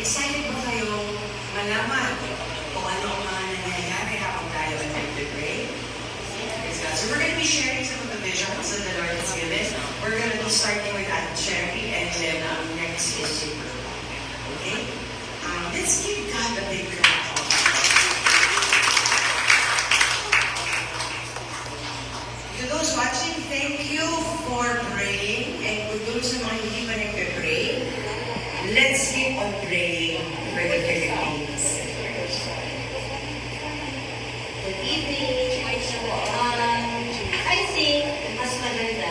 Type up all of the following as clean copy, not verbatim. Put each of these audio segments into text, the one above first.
excited ba kayong malaman kung ano ang mga nangyayari habang tayo ay nag-pray? So we're going to be sharing some of the visions that the Lord has given. We're going to be starting with Aunt Sherry, and then next is Super. Okay? Let's give God a big clap. To those watching, thank you for praying. And for those who are hindi pa nagpe-pray, let's keep on praying for the Philippines. Good evening. I think mas maganda,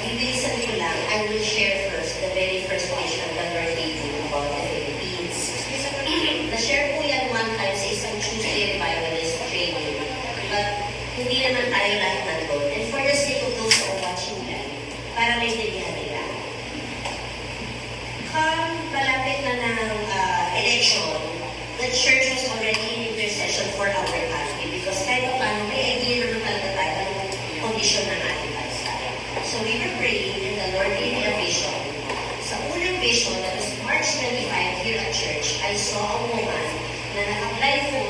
bilisan ko lang, I will share first, the very first vision that we're taking about the Philippines. Na-share ko yan one time sa isang Tuesday Revivalist training. But hindi naman tayo lahat nandun. And for the sake of those who are watching yan, para may tindihan nila. Palapit na ng election, the church was already in intercession for our country because kahit pa paano may idea naman talaga tayo ng kondisyon ng ating bansa. So we were praying and the Lord gave me a vision. Sa unang vision, that was March 25 here at church, I saw a woman na naka-apply for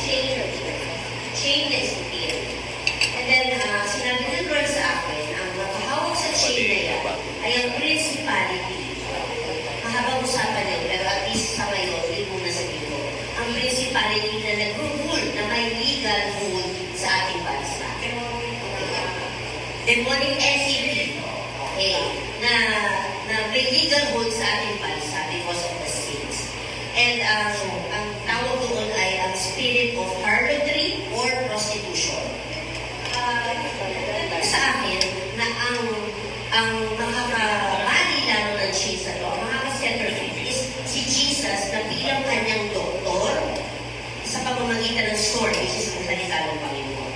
chain na isipin. And then, sinabi ng Lord sa akin, ang nakahawak sa chain na yan ay ang principality. Mahabang usapan yun, pero at least sa ngayon, hindi muna sabihin ko. Ang principality na nag-rule, na may legal rule sa ating bansa. Demonic entity, okay, na may legal hold sa ating bansa because of the sins. And ang tawag doon ay ang spirit of harlotry or prostitution. Sa akin, na ang makakabali lang ng chains na ito, ang makaka-centerfield is si Jesus na bilang kanyang doktor sa pamamagitan ng story, which is ang salita ng Panginoon.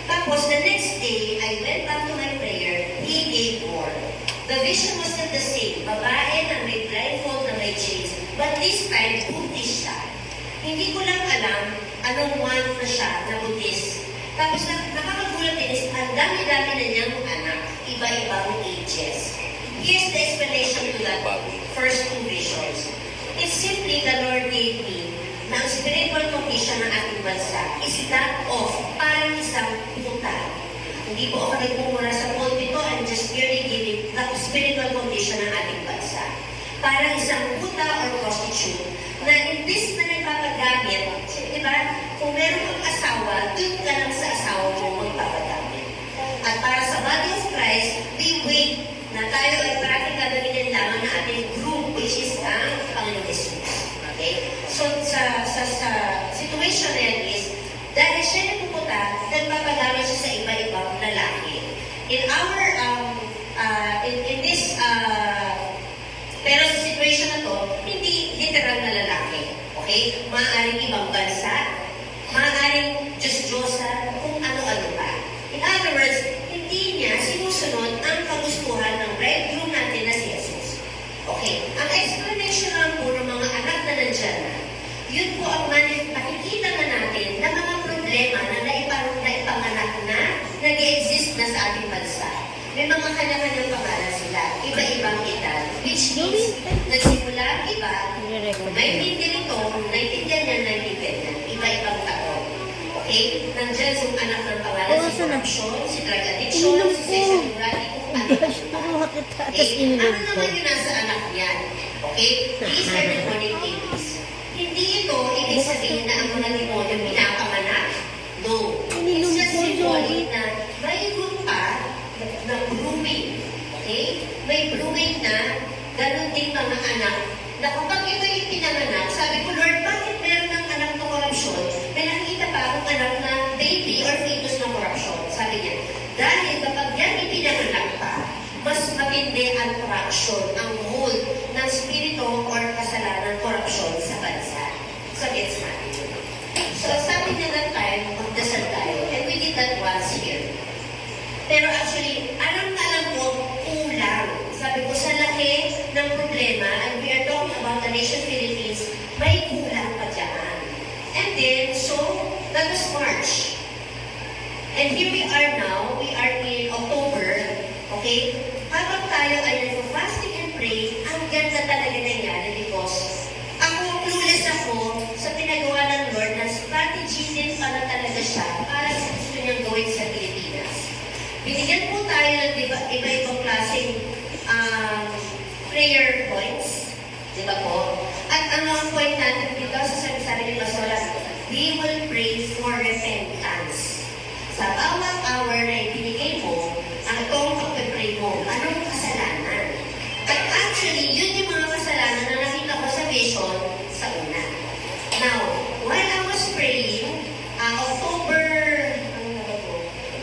Tapos, the next day, I went back to my prayer, he gave more. The vision was not the same. Babae na may blindfold na may chains, but this time, Buddhist siya. Hindi ko lang alam anong month na siya na Buddhist. Tapos, nakakagulat din is, ang dami-dami na niyang anak, iba-ibang ages. Here's the explanation to that first two visions. It's simply the Lord gave me na ang spiritual condition ng ating bansa is that of parang isang puta. Hindi po ako nagmumura sa pulpito, I'm just merely giving the spiritual condition ng ating bansa. Parang isang puta or prostitute na imbis na nagpapagamit, di ba? Kung meron kang asawa, dun ka lang sa asawa mo magpapagamit. At para sa body of Christ, we wait na tayo ay parating gagamitin lamang na ating group, which is ang Panginoon Jesus. Okay? So, sa situation na yan is, dahil siya nagpupunta, nagpapagamit siya sa iba-ibang lalaki. In our, in this, pero sa situation na to, hindi literal na lalaki. Okay? Maaaring ibang bansa, maaaring Diyos-Diyosa, kung ano-ano pa. In other words, hindi niya sinusunod ang kagustuhan ng bridegroom natin na si Jesus. Okay? Ang explanation lang po ng mga anak na nandyan na, yun po ang nakikita na natin na mga problema na naipanganak na nag-exist na sa ating bansa. May mga kanya-kanyang pangalan sila, iba-ibang edad, which means nagsimula iba, may nito, naiintindihan niya, naiintindihan, iba-ibang taon. Okay? Nandyan yung anak ng pangalan, si corruption, si drug addiction, si sexual immorality, kung ano. Okay? Ano naman yung nasa anak niyan? Okay? These are demonic babies. Hindi ito ibig sabihin na ang mga demonyo pinapanganak. No. It's just symbolic na mayroon pa na brewing. Okay? May brewing na ganun din mga anak. Na kapag ito yung pinanganak, sabi ko, Lord, bakit meron ng anak na korupsyon? May nakikita pa akong anak na baby or fetus na korupsyon. Sabi niya, dahil kapag yan ipinanganak pa, mas matindi ang korupsyon, ang hold ng spirito or kasalanan korupsyon sa bansa. Sa gets natin. So, sabi niya that time, magdasal tayo. And we did that once here. Pero actually, alam ko, kulang. Sabi ko, sa laki ng problema, and we are talking about the nation Philippines, may kulang pa dyan. And then, so, that was March. And here we are now, we are in October, okay? Habang tayo ay nag-fasting and pray, ang ganda talaga nangyari because na talaga siya para sa gusto niyang gawin sa Pilipinas. Binigyan po tayo ng iba-ibang klaseng prayer points, di ba po? At ano ang point natin dito sa sabi ni Pastora, we will pray for repentance. Sa bawat hour na ibinigay mo, ang itong pag-pray mo, anong kasalanan? At actually, yun yung mga kasalanan na nakita ko sa vision sa una. Now, while I was praying, October,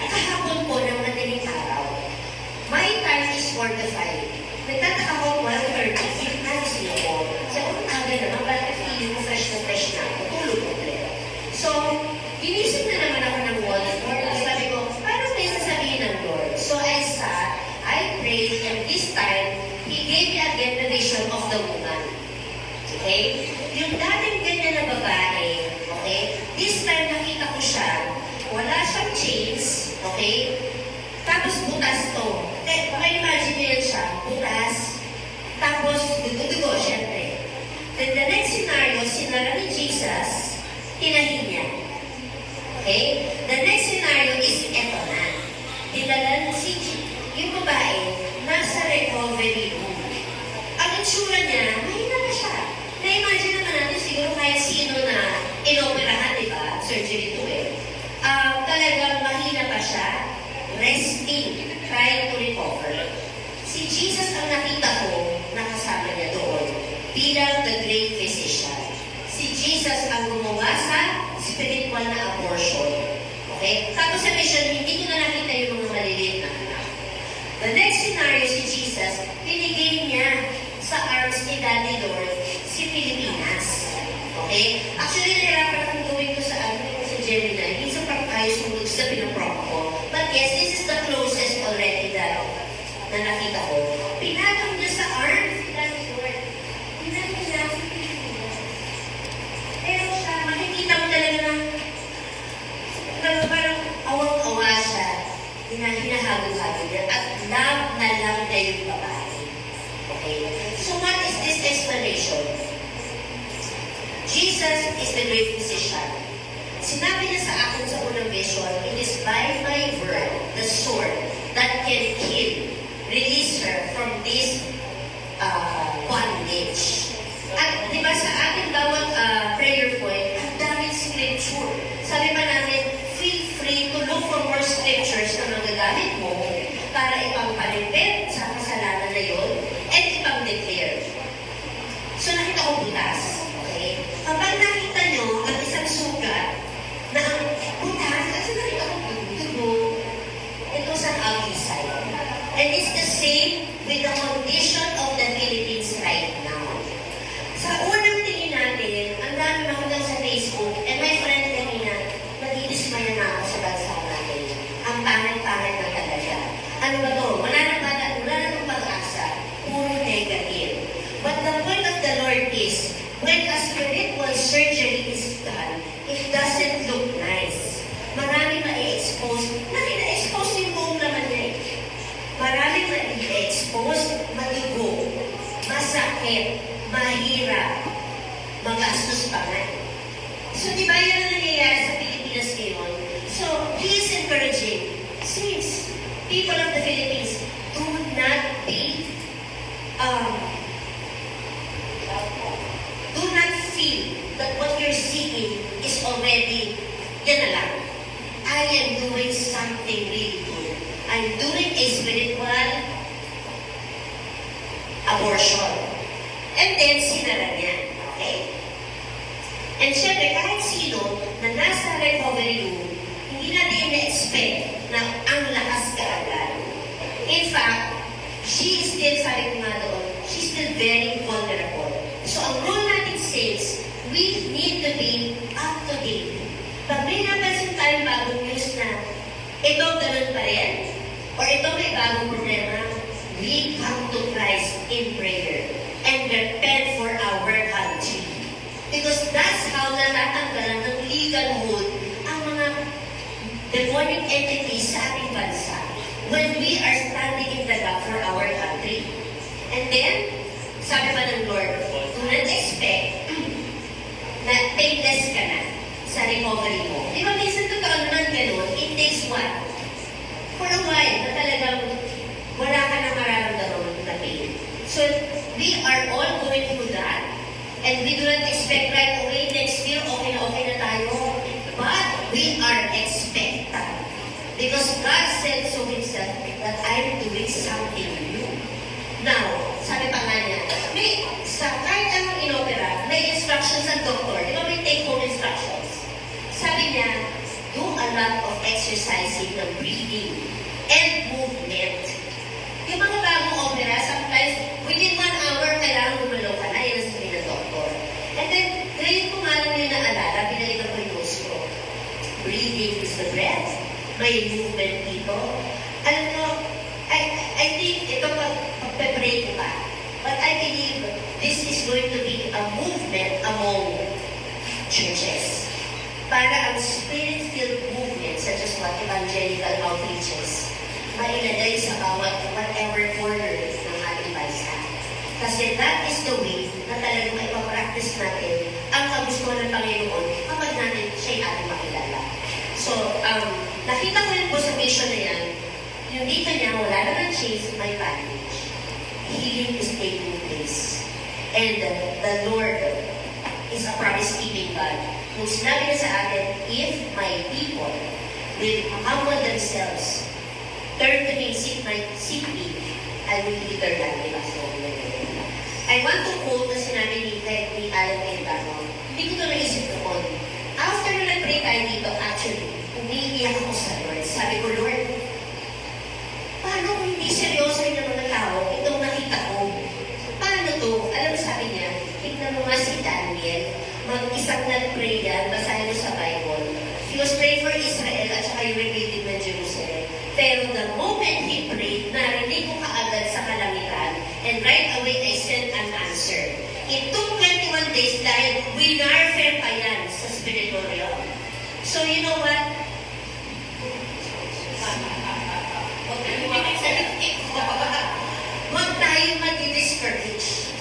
kahapon po ng madaling araw, my time is 4 to 5. Nagtataka ko 1:30, nagis niyo po. Sabi ko, aga naman, bakit feeling ko fresh na ako, tulog ko ulit. So, ginising na naman ako ng Lord. Sabi ko, parang may sasabihin ng Lord. So I sat, I prayed, and this time, He gave me again the vision of the woman. Okay? Yung dating ganyan na babae, okay? This time nakita ko siya, wala siyang chains, okay? Tapos butas to. Ma-imagine niyo yan siya, butas. Tapos dugo-dugo, syempre. Then the next scenario, sinara ni Jesus, tinahin niya. Okay? The next scenario is eto na. Dinala si yung babae, nasa recovery room. Ang itsura niya, mahina na siya. Na-imagine naman natin siguro kahit sino na inoperahan, di ba? Surgery to eh. Talagang mahina pa siya, resting, trying to recover. Si Jesus ang nakita ko, nakasama niya doon, bilang the great physician. Si Jesus ang gumawa sa spiritual na abortion. Okay? Tapos sa mission, hindi ko na nakita yung mga maliliit na anak. The next scenario, si Jesus, pinigay niya sa arms ni Daddy Lord si Pilipinas. Okay? Actually, nahirapan akong gawin ko sa Gemini. Minsan pang ayos mo sa pinaprop ko. But yes, this is the closest already that na nakita ko. Pinatong niya sa arms ni Daddy Lord. Pinatong niya si Pilipinas. Pero siya, makikita mo talaga na parang awang-awa siya. Hinahagod-hagod niya. At love na love niya yung babae. Okay? So what is this explanation? Jesus is the great physician. Sinabi niya sa akin sa unang vision, it is by my word, the sword, that can kill, release her from this bondage. At di ba sa ating bawat prayer point, ang daming scripture. Sabi pa namin, feel free to look for more scriptures na magagamit mo para ipang-parepet sa kasalanan na yun and ipang-declare. So nakita ko butas. Okay? Kapag nakita nyo ang isang sugat na ang butas, kasi nakita ko dugo, ito sa ugly side. And it's the same with the condition of the Philippines right now. Sa unang tingin natin, ang dami makita sa Facebook, and my friend kanina, nagdidismaya na ako sa bansa natin. Ang pangit-pangit na talaga. Ano ba to? Wala na pag-asa. Puro negative. But the point of the Lord is, when a spiritual surgery is done, it doesn't look nice. Marami ma-expose. Na-expose yung buong laman niya eh. Marami ma-expose, madugo, masakit, mahirap, magastos pa nga. So, di ba yan ang nangyayari sa Pilipinas ngayon? So, he is encouraging, saints, people of the Philippines, do not be, do not feel that what you're seeking is already, yan na lang. I am doing something really good. I'm doing a spiritual abortion. And then, sinara niya. Okay? And syempre, kahit sino na nasa recovery room, hindi natin na-expect na ang lakas kaagad. In fact, she is still, sabi ko nga doon, she's still very vulnerable. So, ang role natin says, we need to be up to date. Pag may napansin tayong bagong news na ito ganun pa rin, or ito may bagong problema, we come to Christ in prayer and repent for our country. Because that's how natatanggalan ng legal hold ang mga demonic entities sa ating bansa when we are standing in the gap for our country. And then, sabi pa ng Lord, do not expect na painless ka na sa recovery mo. Di ba something new. Now, sabi pa nga niya, kahit anong inopera, may instructions ng doktor. Di ba may take-home instructions? Sabi niya, do a lot of exercising ng breathing and movement. Yung mga bagong opera, sometimes within 1 hour, kailangan gumalaw ka na, yan ang sabi ng doktor. And then, ngayon ko nga lang yung naalala, pinalitan ko yung notes ko. Breathing is the breath. May movement dito. Alam mo, I think ito pag-pray ko pa. But I believe this is going to be a movement among churches. Para ang spirit-filled movement, such as what evangelical outreaches, mailagay sa bawat whatever corner ng ating bansa. Kasi that is the way na talagang ipapractice natin ang kagustuhan ng Panginoon kapag natin siya'y ating makilala. So, nakita ko rin po sa mission na yan, yung dito niya, wala na ng chains, may bandage. Healing is taking place. And the Lord is a promise-keeping God. Kung sinabi na sa atin, if my people will humble themselves, turn to me, seek me, I will heal their land. I want to quote na sinabi ni Alan Cayetano. Hindi ko ito naisip noon. After na nag-pray tayo dito, actually, umiiyak ako sa Lord. Sabi ko, Lord, paano kung hindi seryoso yung mga tao itong nakita ko? Paano to? Alam mo, sabi niya, tignan mo nga si Daniel, mag-isang nag-pray yan, basahin mo sa Bible. He was praying for Israel at saka yung rebuilding ng Jerusalem. Pero the moment he prayed, narinig ko kaagad sa kalamitan, and right away I sent an answer. It took 21 days dahil winarfare pa yan sa spiritual realm. So you know what? Huwag tayo mag-discourage.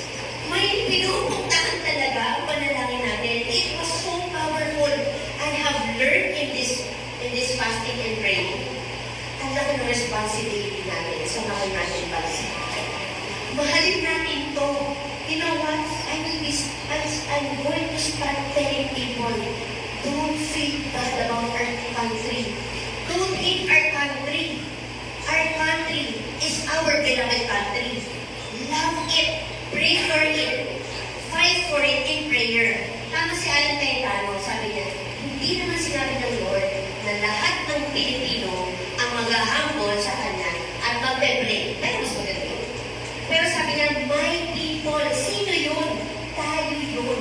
May pinupuntahan talaga ang panalangin natin. It was so powerful. I have learned in this fasting and praying. Ang laki ng responsibility natin sa mahal natin bansa. Mahalin natin to. You know what? I'm going to start telling people, don't feel bad about our country. Don't hate our country. Our country is our beloved country. Love it. Pray for it. Fight for it in prayer. Tama si Alan Cayetano, sabi niya, hindi naman sinabi ng Lord na lahat ng Pilipino ang mag-humble sa Kanya at magpe-pray. Pero mas maganda yun. Pero sabi niya, my people, sino yun? Tayo yun.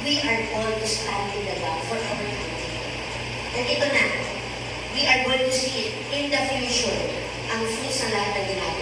We are called to stand in the gap for our country. And ito na, we are going to see it in the future, ang fruits ng lahat ng ginagawa.